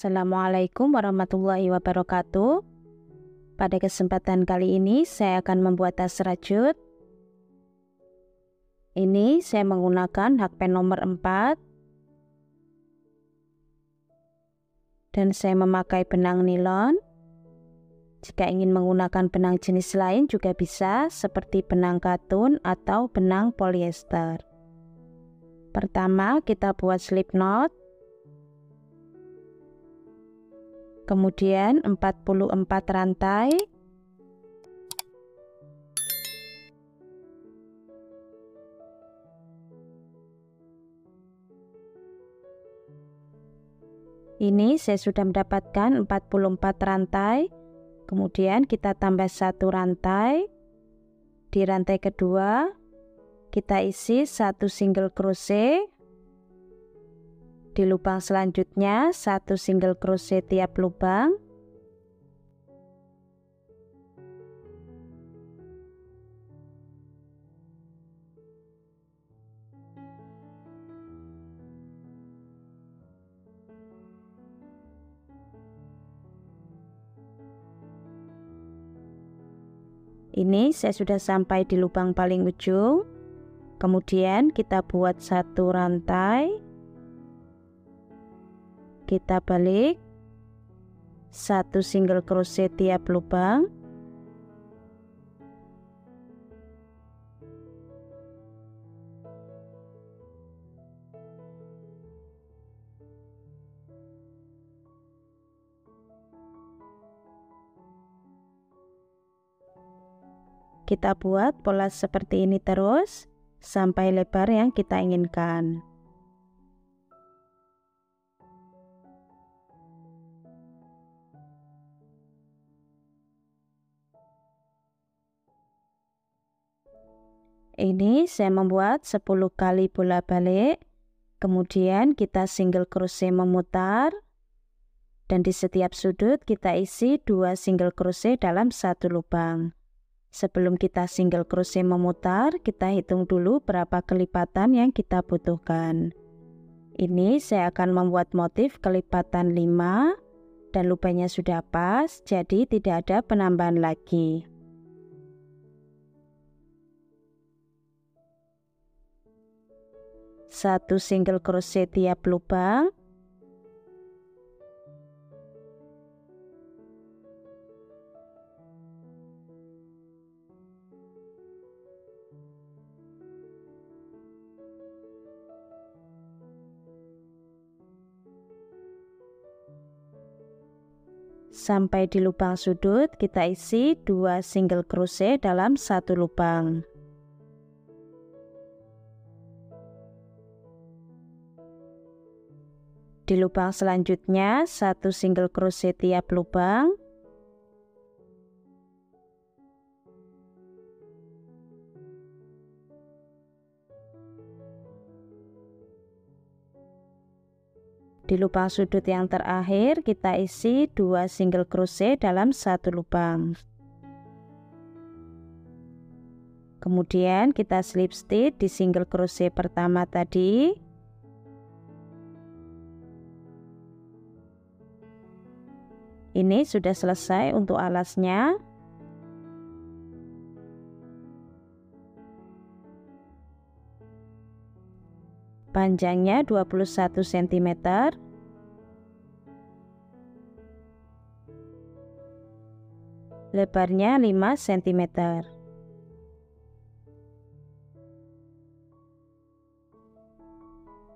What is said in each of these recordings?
Assalamualaikum warahmatullahi wabarakatuh. Pada kesempatan kali ini saya akan membuat tas rajut. Ini saya menggunakan hakpen nomor 4 dan saya memakai benang nilon. Jika ingin menggunakan benang jenis lain juga bisa, seperti benang katun atau benang polyester. Pertama kita buat slip knot. Kemudian 44 rantai. Ini saya sudah mendapatkan 44 rantai. Kemudian kita tambah 1 rantai. Di rantai kedua kita isi 1 single crochet. Di lubang selanjutnya 1 single crochet tiap lubang. Ini saya sudah sampai di lubang paling ujung. Kemudian kita buat 1 rantai. Kita balik 1 single crochet tiap lubang. Kita buat pola seperti ini terus sampai lebar yang kita inginkan. Ini saya membuat 10 kali bola balik, kemudian kita single crochet memutar, dan di setiap sudut kita isi 2 single crochet dalam 1 lubang. Sebelum kita single crochet memutar, kita hitung dulu berapa kelipatan yang kita butuhkan. Ini saya akan membuat motif kelipatan 5 dan lubangnya sudah pas, jadi tidak ada penambahan lagi. Satu single crochet tiap lubang. Sampai di lubang sudut kita isi 2 single crochet dalam 1 lubang. Di lubang selanjutnya 1 single crochet tiap lubang. Di lubang sudut yang terakhir kita isi 2 single crochet dalam 1 lubang. Kemudian kita slip stitch di single crochet pertama tadi. Ini sudah selesai untuk alasnya. Panjangnya 21 cm. Lebarnya 5 cm.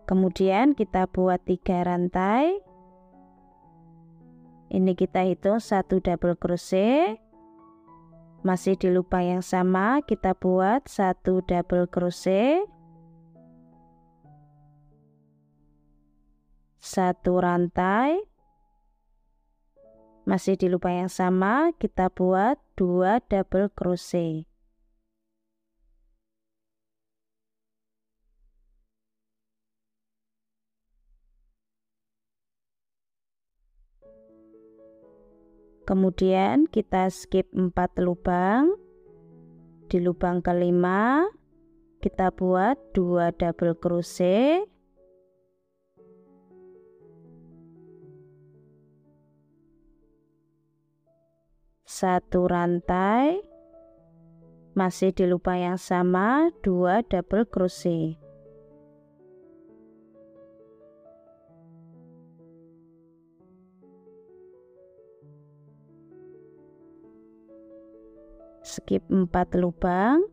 Kemudian kita buat 3 rantai. Ini kita hitung 1 double crochet. Masih di lubang yang sama kita buat 1 double crochet. 1 rantai. Masih di lubang yang sama kita buat 2 double crochet. Kemudian kita skip 4 lubang. Di lubang kelima kita buat 2 double crochet. 1 rantai, masih di lubang yang sama 2 double crochet. Skip 4 lubang,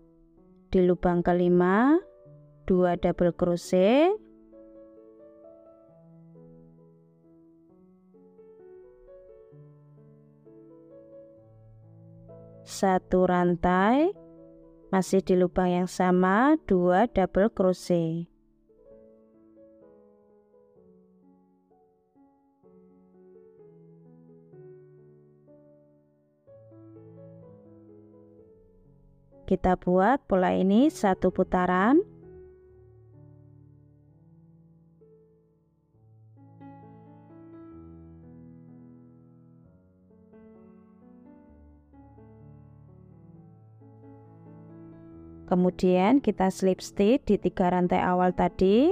di lubang kelima 2 double crochet, 1 rantai, masih di lubang yang sama 2 double crochet. Kita buat pola ini 1 putaran. Kemudian kita slip stitch di 3 rantai awal tadi.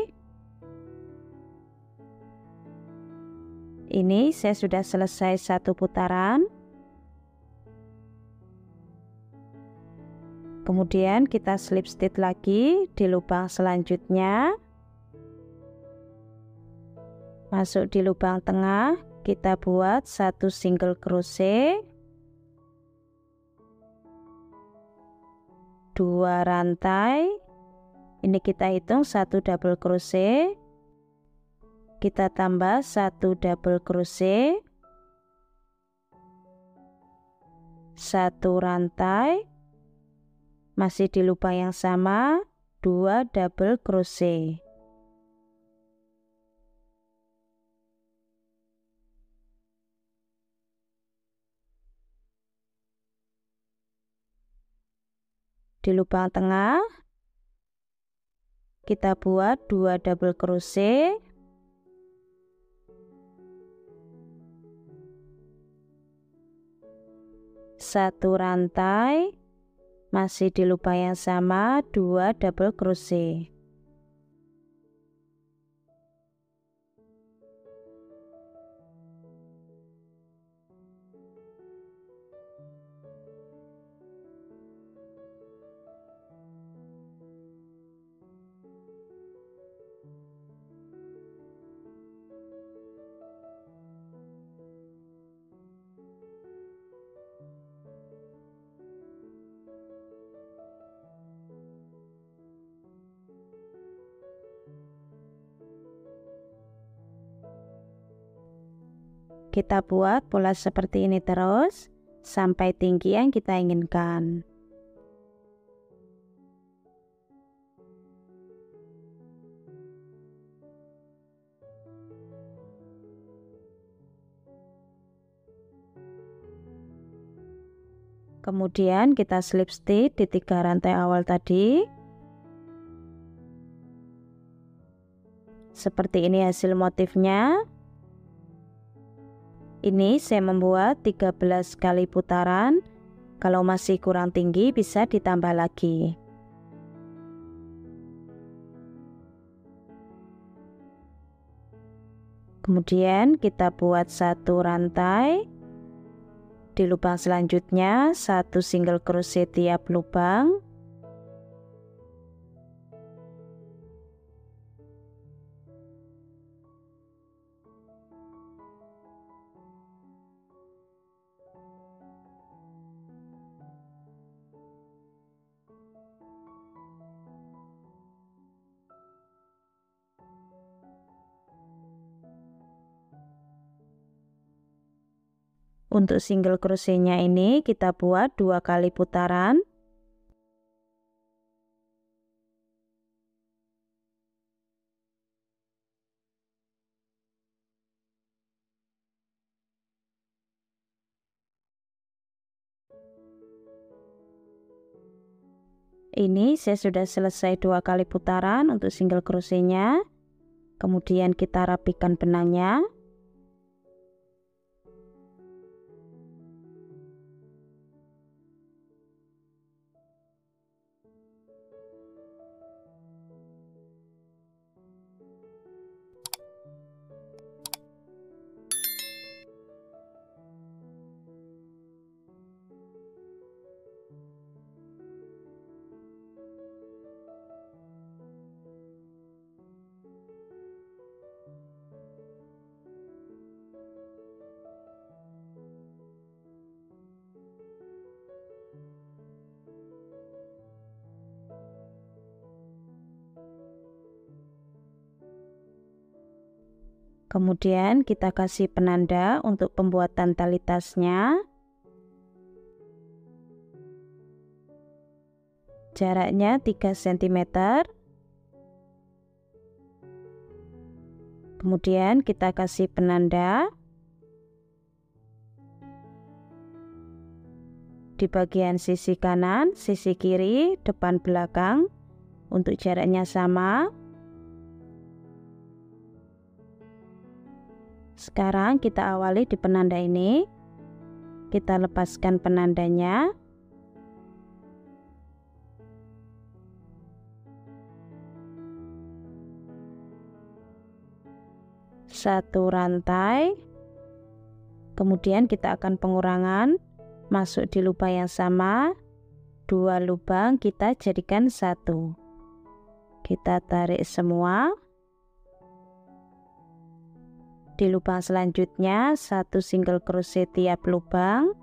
Ini saya sudah selesai 1 putaran. Kemudian kita slip stitch lagi di lubang selanjutnya. Masuk di lubang tengah, kita buat 1 single crochet, 2 rantai. Ini kita hitung 1 double crochet. Kita tambah 1 double crochet, 1 rantai, masih di lubang yang sama 2 double crochet. Di lubang tengah kita buat 2 double crochet, 1 rantai, masih di lubang yang sama 2 double crochet. Kita buat pola seperti ini terus sampai tinggi yang kita inginkan. Kemudian kita slip stitch di 3 rantai awal tadi. Seperti ini hasil motifnya. Ini saya membuat 13 kali putaran. Kalau masih kurang tinggi bisa ditambah lagi. Kemudian kita buat 1 rantai. Di lubang selanjutnya 1 single crochet tiap lubang. Untuk single crochetnya ini kita buat 2 kali putaran. Ini saya sudah selesai 2 kali putaran untuk single crochetnya. Kemudian kita rapikan benangnya. Kemudian kita kasih penanda untuk pembuatan tali tasnya. Jaraknya 3 cm. Kemudian kita kasih penanda di bagian sisi kanan, sisi kiri, depan belakang untuk jaraknya sama. Sekarang kita awali di penanda ini. Kita lepaskan penandanya. Satu rantai. Kemudian kita akan pengurangan, masuk di lubang yang sama. 2 lubang kita jadikan 1. Kita tarik semua. Di lubang selanjutnya 1 single crochet tiap lubang.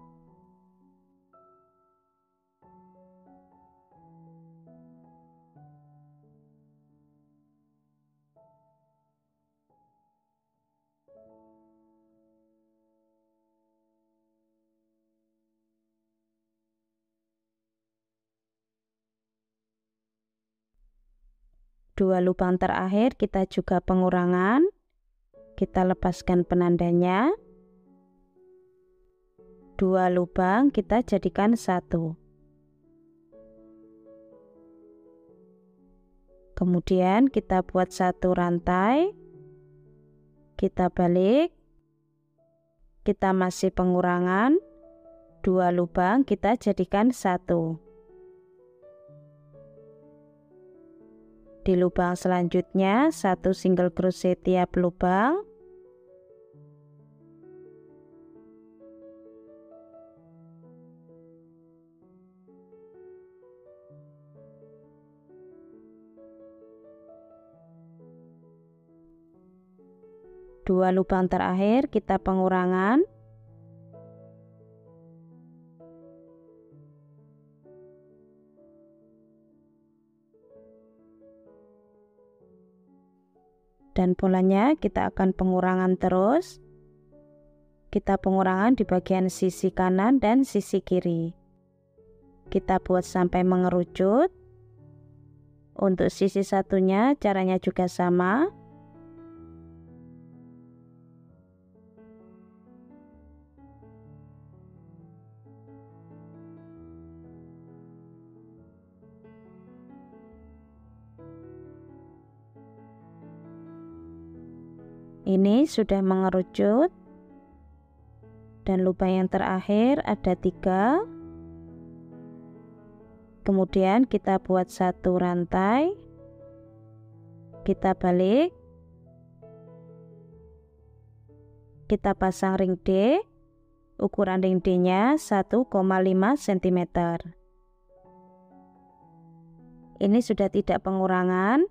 Dua lubang terakhir kita juga pengurangan. Kita lepaskan penandanya. 2 lubang kita jadikan 1. Kemudian kita buat 1 rantai. Kita balik. Kita masih pengurangan. 2 lubang kita jadikan 1. Di lubang selanjutnya 1 single crochet tiap lubang. Dua lubang terakhir kita pengurangan. Dan polanya kita akan pengurangan terus. Kita pengurangan di bagian sisi kanan dan sisi kiri. Kita buat sampai mengerucut. Untuk sisi satunya caranya juga sama. Ini sudah mengerucut. Dan lubang yang terakhir ada 3. Kemudian kita buat 1 rantai. Kita balik. Kita pasang ring D. Ukuran ring D-nya 1,5 cm. Ini sudah tidak pengurangan.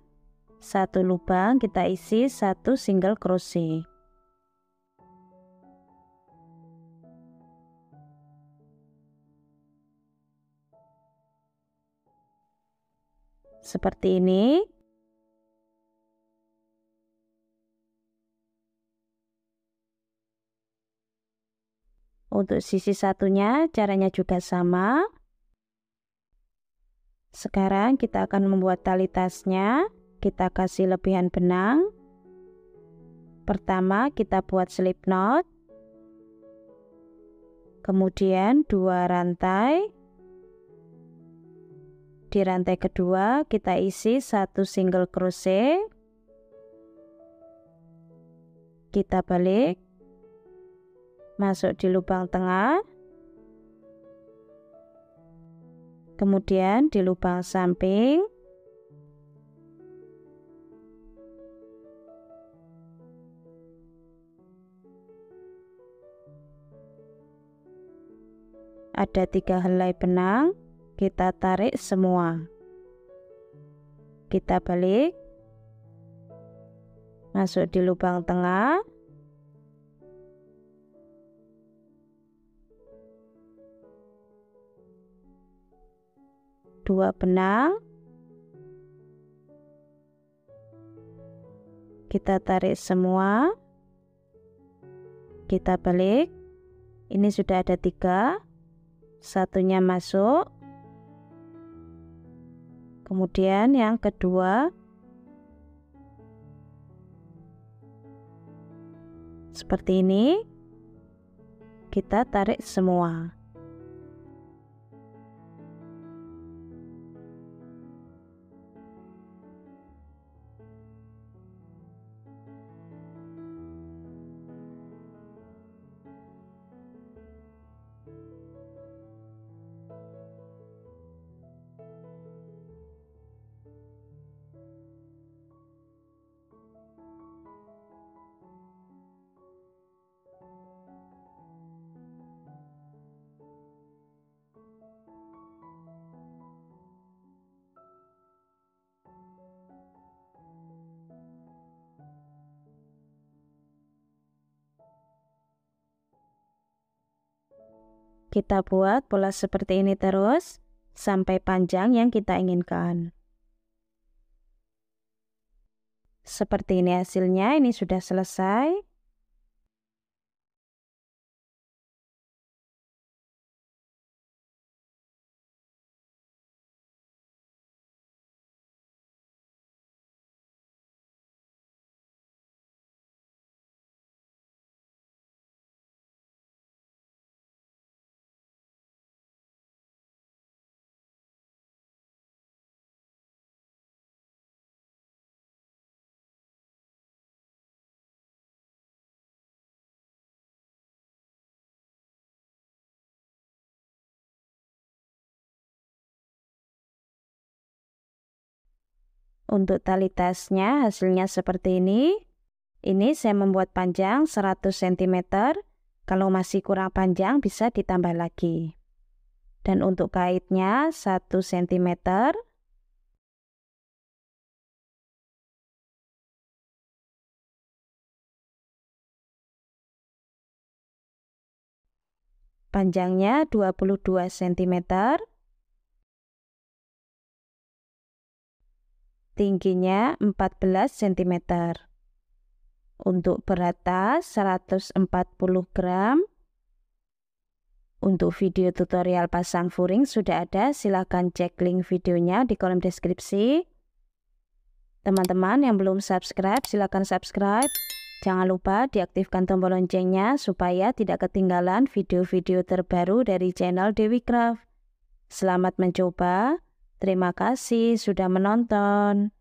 1 lubang kita isi 1 single crochet. Seperti ini. Untuk sisi satunya caranya juga sama. Sekarang kita akan membuat tali tasnya. Kita kasih lebihan benang. Pertama kita buat slip knot. Kemudian 2 rantai. Di rantai kedua kita isi 1 single crochet. Kita balik. Masuk di lubang tengah. Kemudian di lubang samping. Ada 3 helai benang, kita tarik semua. Kita balik. Masuk di lubang tengah. Dua benang. Kita tarik semua. Kita balik. Ini sudah ada 3, satunya masuk, kemudian yang kedua seperti ini, kita tarik semua. Kita buat pola seperti ini terus sampai panjang yang kita inginkan. Seperti ini hasilnya, ini sudah selesai. Untuk tali tasnya hasilnya seperti ini. Ini saya membuat panjang 100 cm. Kalau masih kurang panjang bisa ditambah lagi. Dan untuk kaitnya 1 cm. Panjangnya 22 cm. Tingginya 14 cm. Untuk berat tas 140 gram. Untuk video tutorial pasang furing sudah ada, silahkan cek link videonya di kolom deskripsi. Teman-teman yang belum subscribe, silahkan subscribe. Jangan lupa diaktifkan tombol loncengnya supaya tidak ketinggalan video-video terbaru dari channel Dewi Craft. Selamat mencoba. Terima kasih sudah menonton.